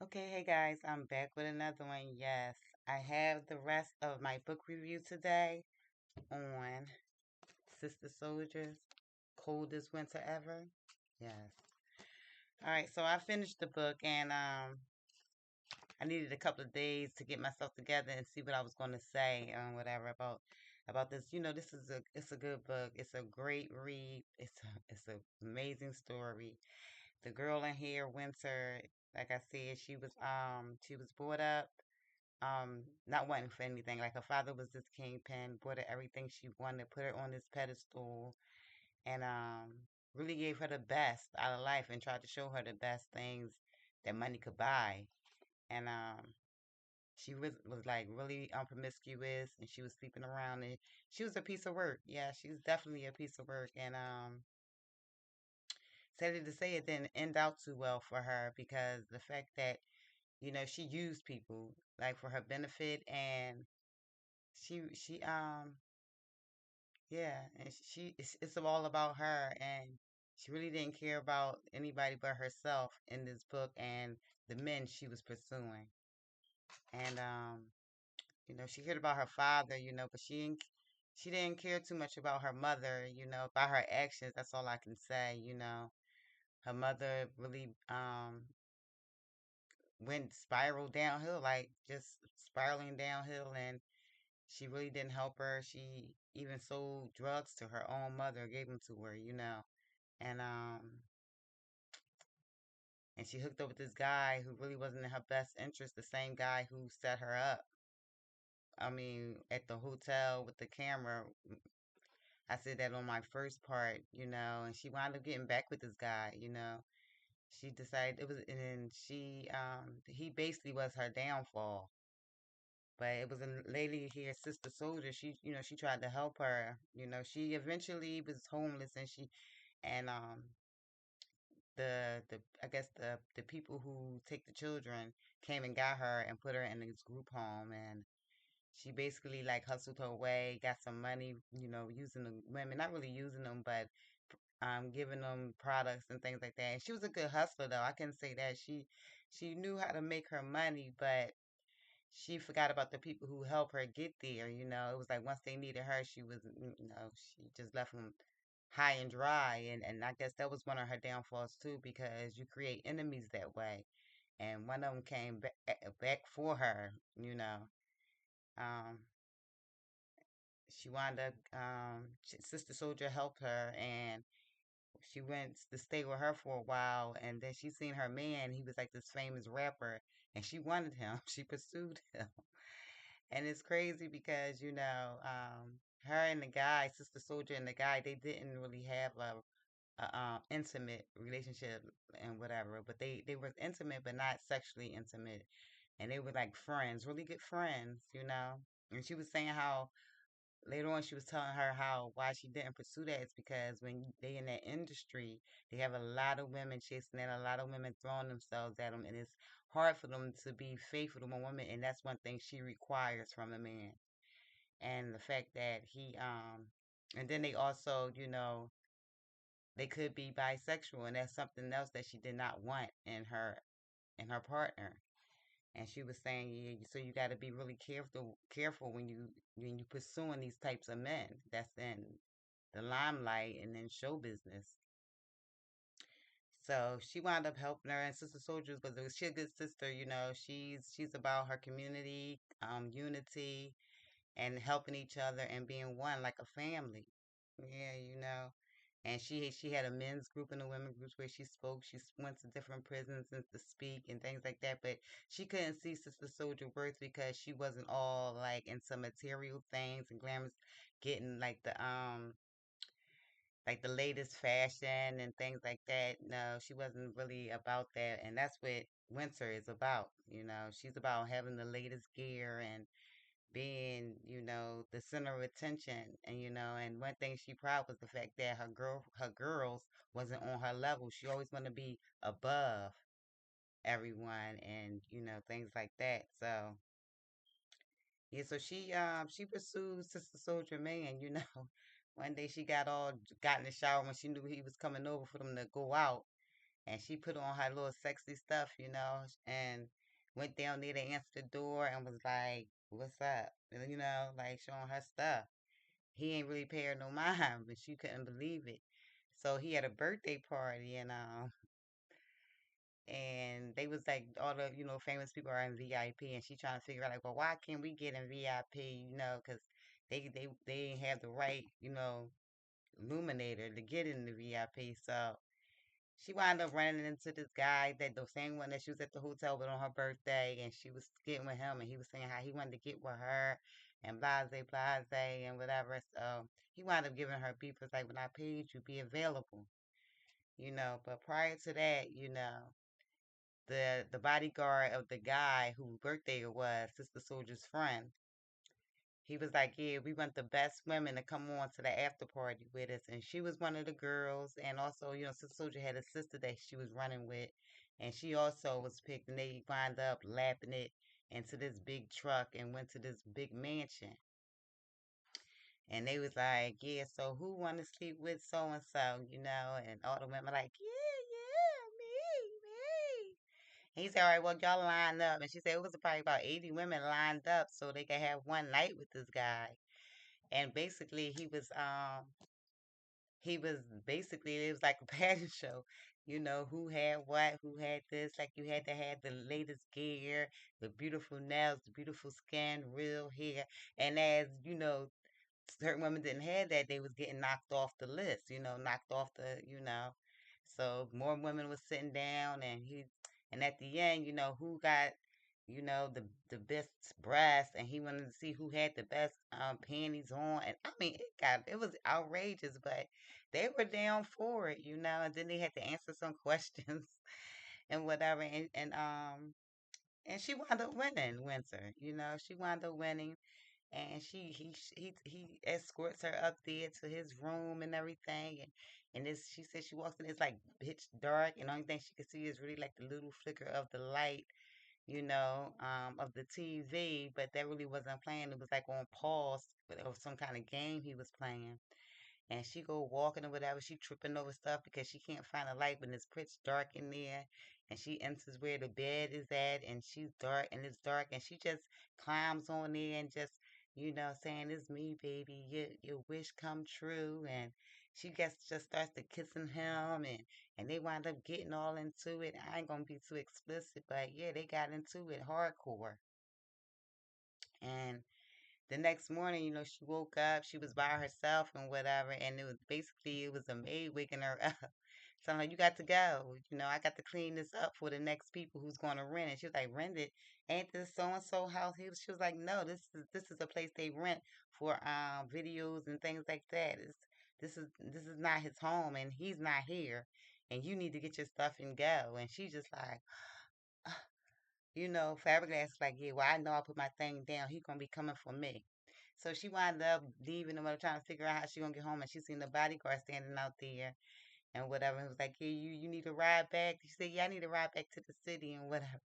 Okay, hey guys, I'm back with another one. Yes, I have the rest of my book review today on Sister Soldier's Coldest Winter Ever. Yes. All right, so I finished the book and I needed a couple of days to get myself together and see what I was going to say whatever about this. This is a good book. It's a great read. It's an amazing story. The girl in here, Winter, like I said, she was brought up not wanting for anything. Like her father was this kingpin, bought her everything she wanted, put her on this pedestal, and really gave her the best out of life and tried to show her the best things that money could buy. And she was like really promiscuous, and she was sleeping around, and she was a piece of work. Yeah, she's definitely a piece of work. And sadly to say, it didn't end out too well for her because the fact that she used people like for her benefit, and she yeah, and it's all about her, and she really didn't care about anybody but herself in this book and the men she was pursuing. And she cared about her father, but she didn't care too much about her mother, by her actions. That's all I can say. Her mother really went spiral downhill, like just spiraling downhill, and she really didn't help her. She even sold drugs to her own mother, gave them to her. And and she hooked up with this guy who really wasn't in her best interest, the same guy who set her up. I mean, at the hotel with the camera. I said that on my first part, and she wound up getting back with this guy. She decided it was, and then he basically was her downfall. But it was a lady here, Sister Soldier. She tried to help her. She eventually was homeless, and the I guess the people who take the children came and got her and put her in this group home, and she basically like hustled her way, got some money, using the women, not really using them, but giving them products and things like that. And she was a good hustler though. I can say that she knew how to make her money, but she forgot about the people who helped her get there. It was like once they needed her, she just left them high and dry. And I guess that was one of her downfalls too, because you create enemies that way. And one of them came back for her. Um, she wound up, Sister Soldier helped her, and she went to stay with her for a while. And then she seen her man. He was like this famous rapper, and she wanted him. She pursued him. And it's crazy because, her and the guy, Sister Soldier and the guy, they didn't really have a intimate relationship and whatever, but they were intimate, but not sexually intimate. And they were like friends, really good friends. And she was saying how later on she was telling her how why she didn't pursue that is because when they in that industry, they have a lot of women chasing and a lot of women throwing themselves at them, and it's hard for them to be faithful to one woman, and that's one thing she requires from a man. And the fact that and then they also, they could be bisexual, and that's something else that she did not want in her partner. And she was saying, yeah, so you got to be really careful when you pursuing these types of men that's in the limelight and in show business. So she wound up helping her, and Sister Soldiers was she a good sister. She's about her community, unity, and helping each other and being one like a family. Yeah. And she had a men's group and a women's group where she spoke. She went to different prisons and to speak and things like that. But she couldn't see Sister Soldier worth because she wasn't all like into material things and glamorous, getting like the latest fashion and things like that. No, she wasn't really about that. And that's what Winter is about. She's about having the latest gear and being, the center of attention. And one thing she proud was the fact that her girls wasn't on her level. She always wanted to be above everyone and, things like that. So yeah, so she pursued Sister Soldier Man. One day she got in the shower when she knew he was coming over for them to go out. and she put on her little sexy stuff, and went down there to answer the door and was like, "What's up?" And, like showing her stuff. He ain't really pay her no mind, but she couldn't believe it. So he had a birthday party, and they was like all the famous people are in VIP, and she trying to figure out like, well, why can't we get in VIP? Because they ain't have the right illuminator to get in the VIP. So she wound up running into this guy, that the same one that she was at the hotel with on her birthday, and she was getting with him, and he was saying how he wanted to get with her, and blase and whatever. So he wound up giving her beef. It's like, when I paid you, be available, But prior to that, the bodyguard of the guy whose birthday it was, Sister Soldier's friend, he was like, "Yeah, we want the best women to come on to the after party with us." And she was one of the girls. And also, Sister Soldier had a sister that she was running with. And she also was picked. And they wound up lapping it into this big truck and went to this big mansion. And they was like, "Yeah, so who want to sleep with so and so?" And all the women like, "Yeah, yeah, me." And he said, "All right, well, y'all line up." And she said it was probably about 80 women lined up so they could have one night with this guy. And basically he was basically, it was like a pageant show. Who had what, who had this. Like, you had to have the latest gear, the beautiful nails, the beautiful skin, real hair. And as certain women didn't have that, they was getting knocked off the list, knocked off so more women was sitting down. And at the end, who got, the best breasts, and he wanted to see who had the best panties on. And I mean, it was outrageous, but they were down for it, and then they had to answer some questions and whatever. And she wound up winning, Winter. She wound up winning, and he escorts her up there to his room and everything. And this, she said, she walks in, it's like pitch dark, and the only thing she could see is really like the little flicker of the light, of the TV. But that really wasn't playing. It was like on pause, but it was some kind of game he was playing. And she go walking or whatever, she tripping over stuff because she can't find a light when it's pitch dark in there. And she enters where the bed is at, and she's dark, and it's dark, and she just climbs on there and just, saying, "It's me, baby, your wish come true." And she gets just starts to kissing him, and they wind up getting all into it. I ain't gonna be too explicit, but yeah, they got into it hardcore. And the next morning, she woke up, she was by herself and whatever, and it was a maid waking her up. So I'm like, "You got to go. I got to clean this up for the next people who's going to rent." And she was like, "Rent it? Ain't this so and so house?" She was like, "No, this is a place they rent for videos and things like that. This is not his home, and he's not here, and you need to get your stuff and go." And she just like, Faberglass like, "Yeah, well, I know I'll put my thing down. He gonna be coming for me." So she wound up leaving and whatever, trying to figure out how she gonna get home. And she seen the bodyguard standing out there and whatever. He was like, "Yeah, you need a ride back?" She said, "Yeah, I need a ride back to the city and whatever."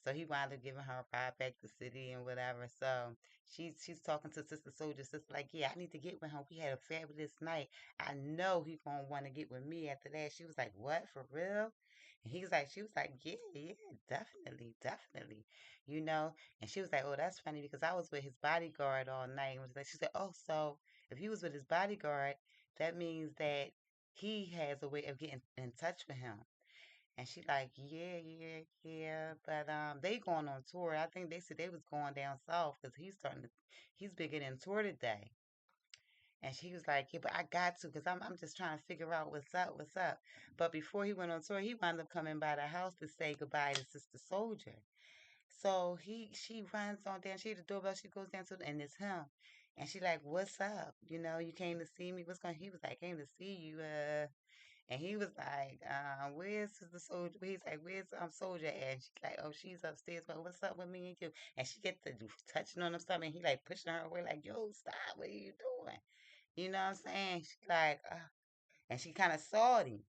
So he wound up giving her a ride back to the city and whatever. So she's talking to Sister Soldier. Sister like, "Yeah, I need to get with him. We had a fabulous night. I know he gonna want to get with me after that." She was like, "What, for real?" And she was like, "Yeah, yeah, definitely, definitely, you know." And she was like, "Oh, that's funny because I was with his bodyguard all night." And was like, she said, "Oh, so if he was with his bodyguard, that means that he has a way of getting in touch with him." And she like, "Yeah, yeah, yeah." But they going on tour. I think they said they was going down south because he's bigger than tour today. And she was like, "Yeah, but I got to because I'm just trying to figure out what's up, what's up." But before he went on tour, he wound up coming by the house to say goodbye to Sister Soldier. So she runs on down. She hit the doorbell. She goes down and it's him. And she like, "What's up? You came to see me. What's going?" He was like, "Came to see you. And he was like, "Where's the soldier?" He's like, "Where's Soldier at?" And she's like, "Oh, she's upstairs. But what's up with me and you?" And she get to touching on him something. And he like pushing her away, like, "Yo, stop! What are you doing?" You know what I'm saying? She like, and she kind of salty.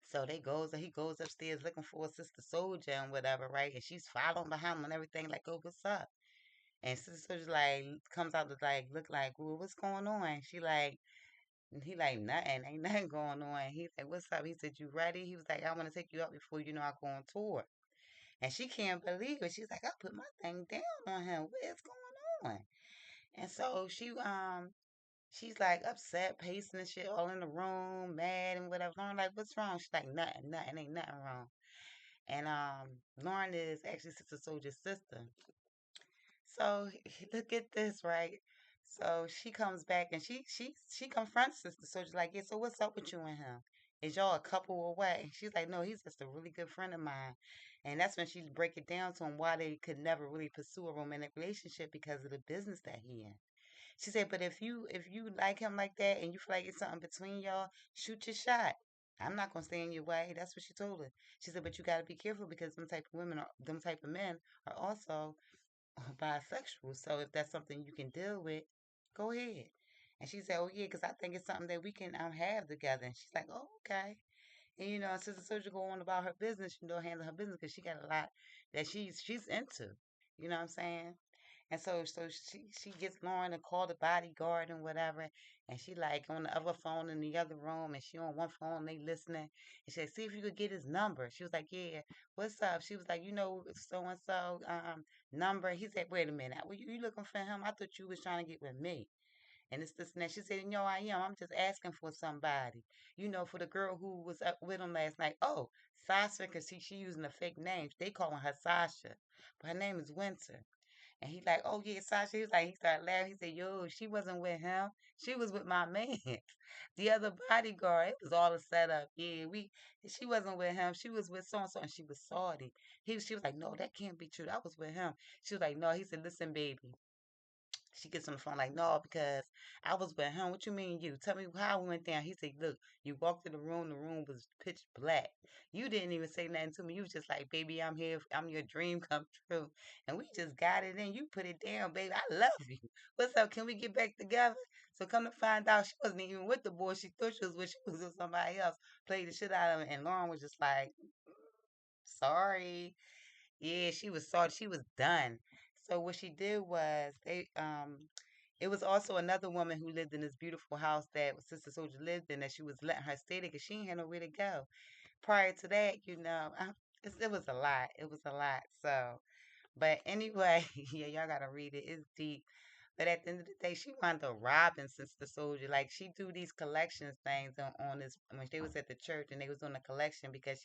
So he goes upstairs looking for a Sister Soldier and whatever, right? And she's following behind him and everything, like, "Oh, what's up?" And Sister Soldier like comes out to like look like, "Well, what's going on?" She like, And he like, nothing, ain't nothing going on. He's like, what's up? He said, you ready? He was like, I want to take you out before you know I go on tour. And she can't believe it. She's like, I put my thing down on him. What is going on? And so she's like upset, pacing and shit all in the room, mad and whatever. I'm like, what's wrong? She's like, nothing, nothing, ain't nothing wrong. And Lauren is actually Sister Soldier's sister. So look at this, right? So she comes back and she confronts Sister Soldier like, yeah, so what's up with you and him? Is y'all a couple or what? And she's like, no, he's just a really good friend of mine. And that's when she break it down to him why they could never really pursue a romantic relationship because of the business that he in. She said, but if you like him like that and you feel like it's something between y'all, shoot your shot. I'm not gonna stay in your way. That's what she told her. She said, but you gotta be careful because them type of men are also bisexual. So if that's something you can deal with, go ahead. And she said, oh yeah, because I think it's something that we can have together. And she's like, oh okay. And Sister Soldier go on about her business, handle her business because she got a lot that she's into. You know what I'm saying? And so she gets Lauren to call the bodyguard and whatever, and she like on the other phone in the other room, and she on one phone, they listening, and she said, see if you could get his number. She was like, yeah, what's up? She was like, so and so number. He said, wait a minute, you looking for him? I thought you was trying to get with me. And it's this and that. She said, I am. I'm just asking for somebody. For the girl who was up with him last night. Oh, Sasha, because she using a fake name. They calling her Sasha, but her name is Winter. And he like, oh yeah, Sasha. He was like, he started laughing. He said, yo, she wasn't with him. She was with my man, the other bodyguard. It was all a setup. Yeah, she wasn't with him. She was with so and so, and she was salty. She was like, no, that can't be true. I was with him. She was like, no. He said, listen, baby. She gets on the phone like, no, because I was with him. What you mean you? Tell me how we went down. He said, look, you walked in the room was pitch black. You didn't even say nothing to me. You was just like, baby, I'm here. I'm your dream come true. And we just got it in. You put it down, baby. I love you. What's up? Can we get back together? So come to find out, she wasn't even with the boy. She thought she was with. She was with somebody else. Played the shit out of him. And Lauren was just like, sorry. Yeah, she was sorry. She was done. So what she did was it was also another woman who lived in this beautiful house that Sister Soldier lived in that she was letting her stay there because she ain't had nowhere to go. Prior to that, it was a lot. It was a lot. So, but anyway, yeah, y'all gotta read it. It's deep. But at the end of the day, she wound up robbing Sister Soldier. Like she do these collections things on this when they was at the church and they was on a collection because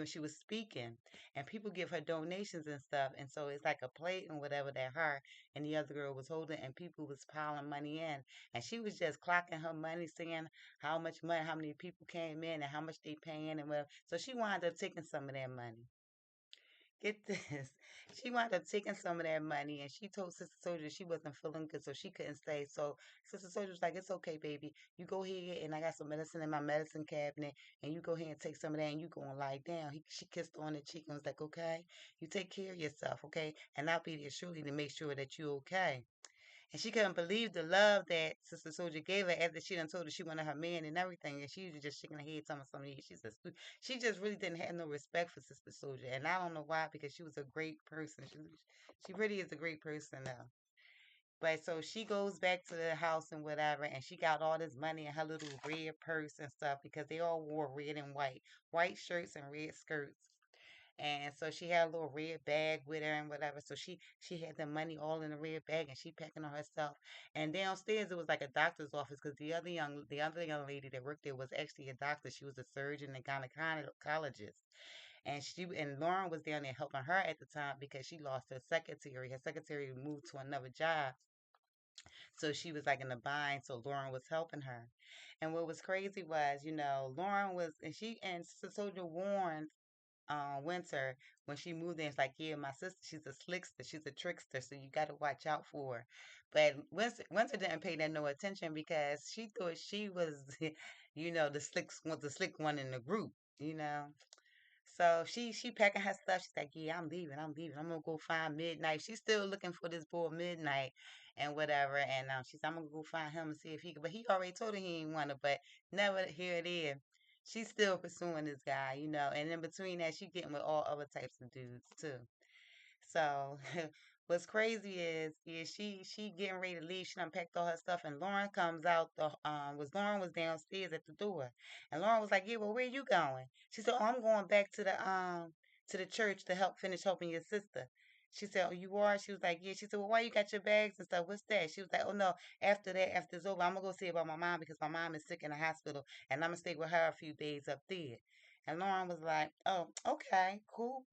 she was speaking and people give her donations and stuff. And so it's like a plate and whatever that her and the other girl was holding and people was piling money in. And she was just clocking her money, saying how much money, how many people came in and how much they paying and whatever. So she wound up taking some of that money. Get this. She wound up taking some of that money and she told Sister Soldier she wasn't feeling good, so she couldn't stay. So Sister Soldier was like, it's okay, baby. You go ahead and I got some medicine in my medicine cabinet and you go ahead and take some of that and you go and lie down. She kissed her on the cheek and was like, okay, you take care of yourself, okay? And I'll be there surely to make sure that you're okay. And she couldn't believe the love that Sister Soldier gave her after she done told her she wanted her man and everything. And she was just shaking her head, telling me something. She just really didn't have no respect for Sister Soldier. And I don't know why, because she was a great person. She really is a great person though. But so she goes back to the house and whatever, and she got all this money in her little red purse and stuff because they all wore red and white shirts and red skirts. And so she had a little red bag with her and whatever. So she had the money all in the red bag and she packing on herself. And downstairs it was like a doctor's office because the other young lady that worked there was actually a doctor. She was a surgeon and gynecologist. And Lauren was down there helping her at the time because she lost her secretary. Her secretary moved to another job. So she was like in a bind. So Lauren was helping her. And what was crazy was, Lauren was and she and Sister Soldier warned Winter when she moved in. It's like, yeah, my sister, she's a slickster, she's a trickster, so you got to watch out for her. But Winter didn't pay that no attention because she thought she was, the slick one in the group, you know. So she packing her stuff. She's like, yeah, I'm leaving. I'm leaving. I'm gonna go find Midnight. She's still looking for this boy Midnight and whatever. And she said, I'm gonna go find him and see if he can. But he already told her he ain't want to. But never here it is. She's still pursuing this guy, And in between that, she getting with all other types of dudes too. So what's crazy is she getting ready to leave. She done packed all her stuff, and Lauren comes out. The was Lauren was downstairs at the door, and Lauren was like, "Yeah, well, where you going?" She said, "Oh, I'm going back to the church to finish helping your sister." She said, "Oh, you are?" She was like, "Yeah." She said, "Well, why you got your bags and stuff? What's that?" She was like, "Oh no, after that, after it's over, I'm gonna go see about my mom because my mom is sick in the hospital, and I'm gonna stay with her a few days up there." And Lauren was like, "Oh, okay, cool.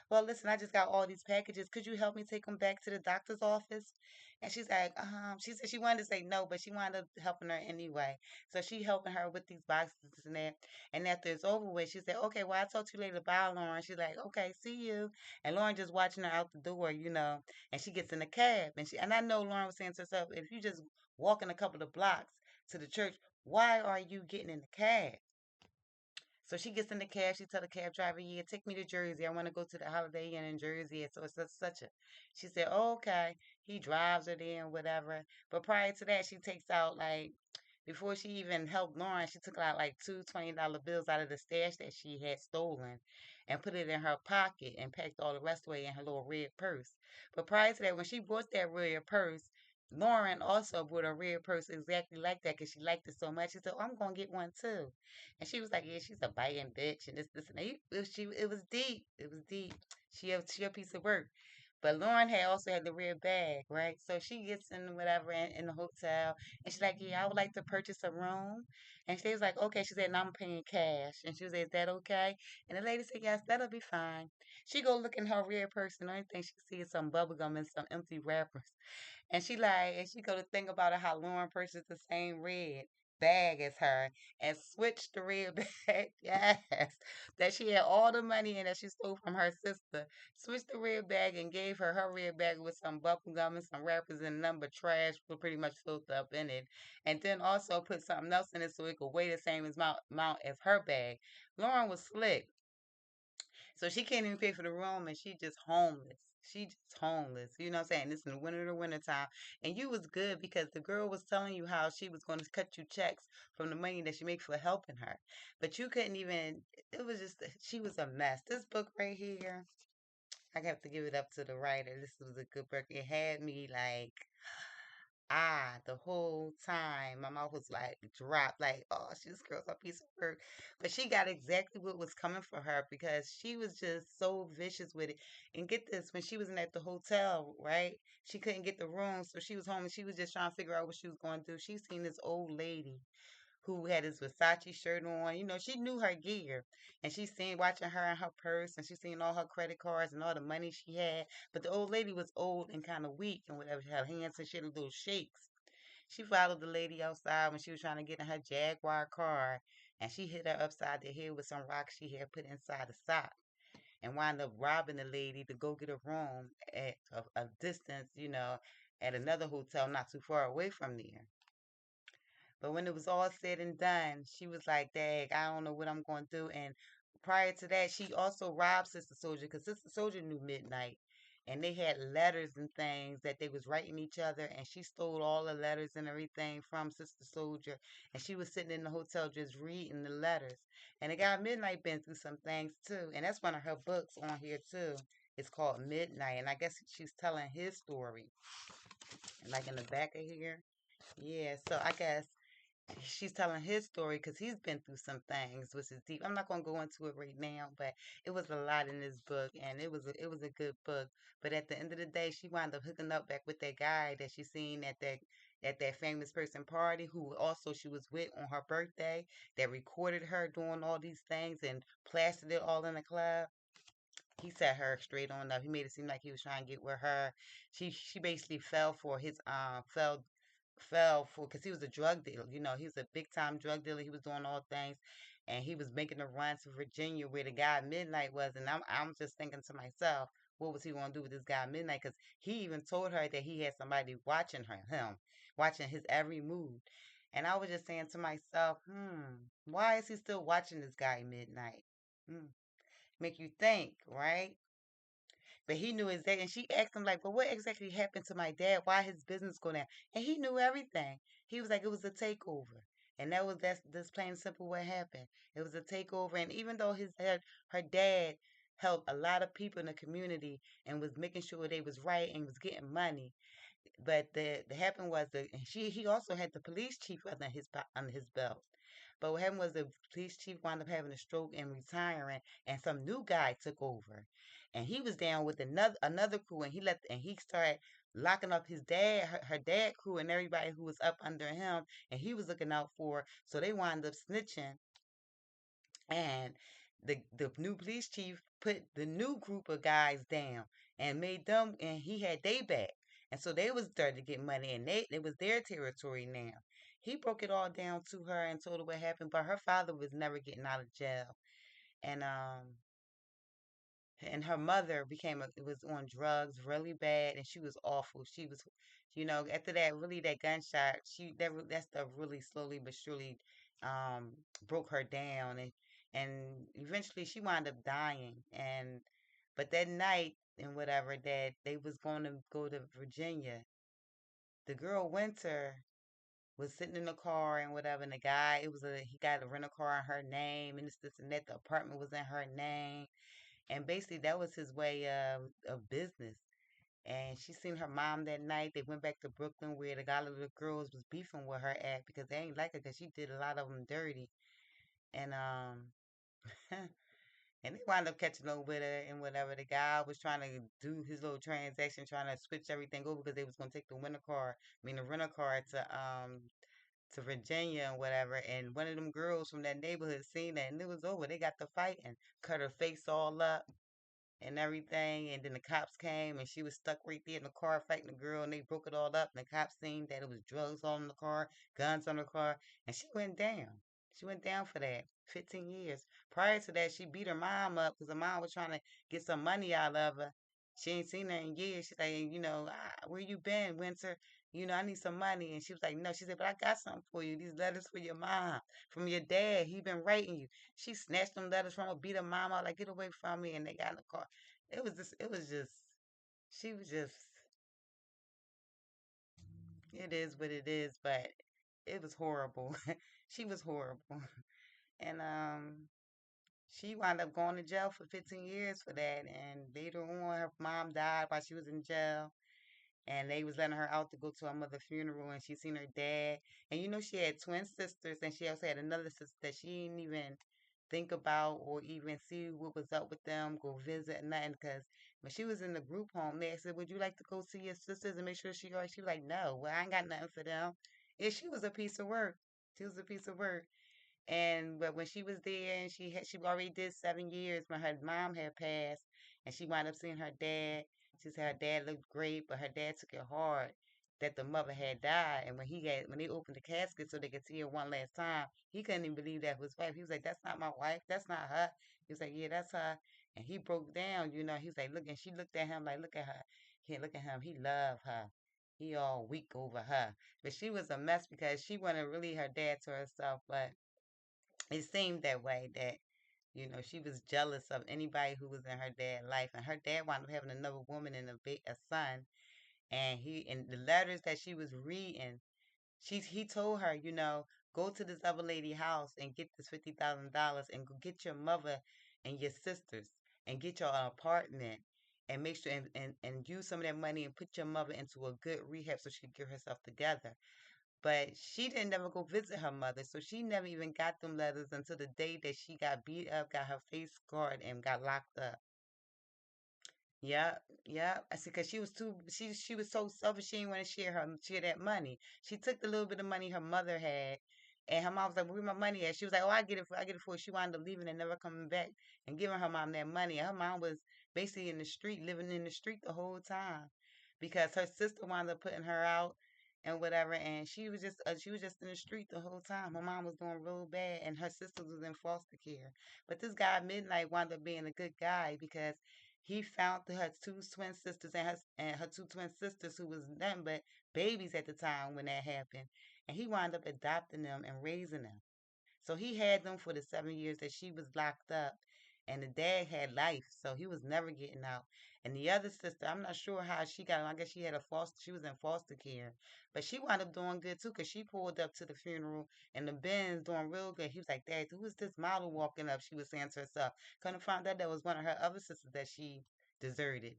Well, listen, I just got all these packages. Could you help me take them back to the doctor's office?" And she's like, she said she wanted to say no, but she wound up helping her anyway. So she helping her with these boxes and that. And after it's over with, she said, "Okay, well, I'll talk to you later. Bye, Lauren." She's like, "Okay, see you." And Lauren just watching her out the door, and she gets in the cab. And I know Lauren was saying to herself, if you just walking a couple of blocks to the church, why are you getting in the cab? So she gets in the cab. She tell the cab driver, "Yeah, take me to Jersey. I want to go to the Holiday Inn in Jersey." So it's such a. She said, "Oh, okay." He drives her there and whatever. But prior to that, she takes out like before she even helped Lauren, she took out like two $20 bills out of the stash that she had stolen and put it in her pocket and packed all the rest away in her little red purse. But prior to that, when she bought that red purse, Lauren also bought a red purse exactly like that because she liked it so much. She said, "Oh, I'm gonna get one too." And she was like, "Yeah, she's a biting bitch and this, and that." It was deep. It was deep. She a piece of work. But Lauren had also had the red bag, right? So she gets in whatever in the hotel, and she's like, "Yeah, I would like to purchase a room." And she was like, "Okay." She said, "No, I'm paying cash." And she was like, "Is that okay?" And the lady said, "Yes, that'll be fine." She go look in her red purse, and the only thing she see is some bubble gum and some empty wrappers. And she go to think about it how Lauren purchased the same red bag as her and switched the red bag. Yes. That she had all the money in that she stole from her sister. Switched the red bag and gave her her red bag with some bubble gum and some wrappers and number trash was pretty much filled up in it. And then also put something else in it so it could weigh the same amount as her bag. Lauren was slick. So she can't even pay for the room and she just homeless. She just homeless. You know what I'm saying? It's in the winter time. And you was good because the girl was telling you how she was going to cut you checks from the money that she makes for helping her. But you couldn't even, it was just, she was a mess. This book right here, I have to give it up to the writer. This was a good book. It had me like, the whole time my mouth was like dropped, like, oh, she this girl's a piece of work. But she got exactly what was coming for her because she was just so vicious with it. And get this, when she was in at the hotel, right? She couldn't get the room, so she was home and she was just trying to figure out what she was going to do. She seen this old lady who had his Versace shirt on. You know, she knew her gear. And she seen watching her and her purse and she seen all her credit cards and all the money she had. But the old lady was old and kind of weak and whatever. She had hands and she had little shakes. She followed the lady outside when she was trying to get in her Jaguar car and she hit her upside the head with some rocks she had put inside a sock and wound up robbing the lady to go get a room at a distance, at another hotel not too far away from there. But when it was all said and done, she was like, "Dag, I don't know what I'm going to do." And prior to that, she also robbed Sister Soldier because Sister Soldier knew Midnight. And they had letters and things that they was writing each other. And she stole all the letters and everything from Sister Soldier. And she was sitting in the hotel just reading the letters. And the guy Midnight been through some things too. And that's one of her books on here too. It's called Midnight. And I guess she's telling his story. Like in the back of here. Yeah, so I guess she's telling his story because he's been through some things, which is deep. I'm not gonna go into it right now, but it was a lot in this book, and it was a good book. But at the end of the day, she wound up hooking up back with that guy that she seen at that famous person party, who also she was with on her birthday, that recorded her doing all these things and plastered it all in the club. He set her straight on up. He made it seem like he was trying to get with her. She basically fell for because he was a drug dealer. He was a big time drug dealer. He was doing all things, and he was making a run to Virginia where the guy Midnight was. And I'm just thinking to myself, what was he going to do with this guy Midnight? Because he even told her that he had somebody watching him, watching his every move. And I was just saying to myself, why is he still watching this guy Midnight? Hmm. Make you think, right? But he knew exactly. And she asked him, like, "But what exactly happened to my dad? Why his business go down?" And he knew everything. He was like, "It was a takeover." And that's plain and simple what happened. It was a takeover. And even though her dad helped a lot of people in the community and was making sure they was right and was getting money. But the happened was the he also had the police chief under his belt. But what happened was the police chief wound up having a stroke and retiring, and some new guy took over, and he was down with another crew, and he started locking up his dad, her dad crew, and everybody who was up under him, and he was looking out for. So they wound up snitching, and the new police chief put the new group of guys down and made them, and he had they back. And so they was starting to get money, and it was their territory now. He broke it all down to her and told her what happened, but her father was never getting out of jail. And her mother was on drugs really bad, and she was awful. She was, after that, really, that gunshot, that stuff really slowly but surely broke her down, and eventually she wound up dying. But that night and whatever, that they was going to go to Virginia, the girl Winter was sitting in the car and whatever, and the guy, he got a rental car in her name, and this and that. The apartment was in her name, and basically that was his way of business. And she seen her mom that night. They went back to Brooklyn, where the guy of the girls was beefing with her at, because they ain't like her because she did a lot of them dirty. And and they wound up catching up with her and whatever. The guy was trying to do his little transaction, trying to switch everything over because they was gonna take the rental car to Virginia and whatever. And one of them girls from that neighborhood seen that, and it was over. They got to fighting, cut her face all up and everything. And then the cops came, and she was stuck right there in the car fighting the girl, and they broke it all up. And the cops seen that it was drugs all in the car, guns on the car, and she went down. She went down for that. 15 years. Prior to that, she beat her mom up because her mom was trying to get some money out of her. She ain't seen her in years. She's like, where you been, Winter? I need some money. And she was like, no. She said, but I got something for you. These letters for your mom, from your dad. He been writing you. She snatched them letters from her, beat her mom out, like, get away from me. And they got in the car. She was just, it is what it is, but it was horrible. She was horrible. And she wound up going to jail for 15 years for that. And later on, her mom died while she was in jail. And they was letting her out to go to her mother's funeral, and she seen her dad. And she had twin sisters, and she also had another sister that she didn't even think about or even see what was up with them, go visit, nothing. Because when she was in the group home, they said, would you like to go see your sisters and make sure she all right? She was like, no, well, I ain't got nothing for them. And she was a piece of work. She was a piece of work. But when she was there, and she already did 7 years when her mom had passed, and she wound up seeing her dad. She said her dad looked great, but her dad took it hard that the mother had died. And when they opened the casket so they could see her one last time, he couldn't even believe that was his wife. He was like, "That's not my wife. That's not her." He was like, "Yeah, that's her." And he broke down. He was like, "Look," and she looked at him like, "Look at her. He look at him. He loved her. He all weak over her." But she was a mess because she wanted really her dad to herself, but it seemed that way, that she was jealous of anybody who was in her dad's life, and her dad wound up having another woman and a son. And the letters that she was reading, he told her, go to this other lady house and get this $50,000 and go get your mother and your sisters and get your apartment, and make sure and use some of that money and put your mother into a good rehab so she could get herself together. But she didn't never go visit her mother, so she never even got them letters until the day that she got beat up, got her face scarred, and got locked up. Yeah, yeah. I see, cause she was so selfish. She didn't want to share that money. She took the little bit of money her mother had, and her mom was like, "Where my money at?" She was like, "Oh, I get it for you." She wound up leaving and never coming back and giving her mom that money. And her mom was basically in the street, living in the street the whole time, because her sister wound up putting her out and whatever, and she was just in the street the whole time. Her mom was doing real bad, and her sister was in foster care. But this guy Midnight wound up being a good guy because he found her two twin sisters and her two twin sisters, who was nothing but babies at the time when that happened, and he wound up adopting them and raising them. So he had them for the 7 years that she was locked up, and the dad had life, so he was never getting out. And the other sister, I'm not sure how she got out. I guess she was in foster care, but she wound up doing good too, cause she pulled up to the funeral and the Ben's doing real good. He was like, "Dad, who is this model walking up?" She was saying to herself. Couldn't find out that was one of her other sisters that she deserted.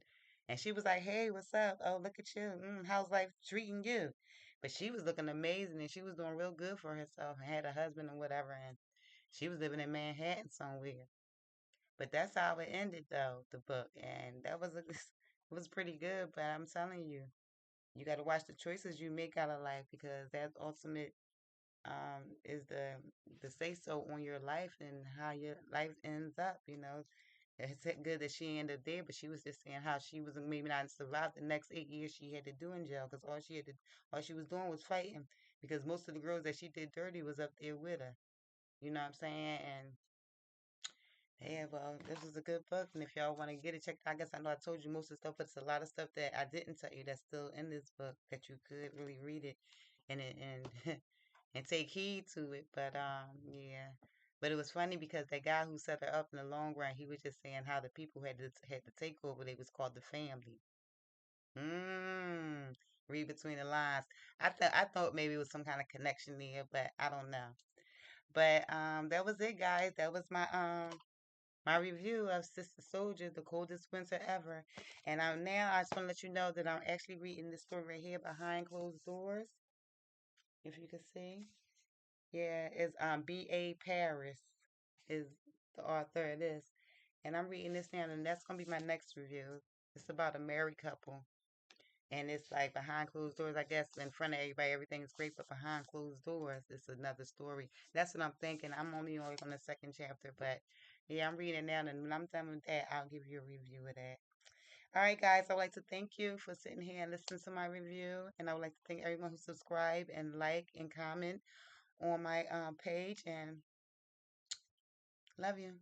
And she was like, "Hey, what's up? Oh, look at you. How's life treating you?" But she was looking amazing and she was doing real good for herself and had a husband and whatever. And she was living in Manhattan somewhere. But that's how it ended, though, the book. And that was it was pretty good. But I'm telling you, you got to watch the choices you make out of life because that ultimate is the say so on your life and how your life ends up. It's good that she ended up there, but she was just saying how she was maybe not survived the next 8 years she had to do in jail because all she was doing was fighting because most of the girls that she did dirty was up there with her. You know what I'm saying? And yeah, well, this is a good book, and if y'all want to get it checked, I guess I know I told you most of the stuff, but it's a lot of stuff that I didn't tell you that's still in this book that you could really read it and and take heed to it. But yeah. But it was funny because that guy who set her up in the long run, he was just saying how the people had to take over. They was called the family. Mm. Read between the lines. I thought maybe it was some kind of connection there, but I don't know. But that was it, guys. That was my review of Sister Soldier, the coldest winter ever. And now I just want to let you know that I'm actually reading this story right here, Behind Closed Doors, if you can see. Yeah, it's B.A. Paris is the author of this. And I'm reading this now, and that's gonna be my next review. It's about a married couple. And it's like behind closed doors, I guess, in front of everybody, everything's great, but behind closed doors, it's another story. That's what I'm thinking. I'm only on the second chapter, but yeah, I'm reading it now, and when I'm done with that, I'll give you a review of that. All right, guys, I'd like to thank you for sitting here and listening to my review, and I would like to thank everyone who subscribe and like and comment on my page, and love you.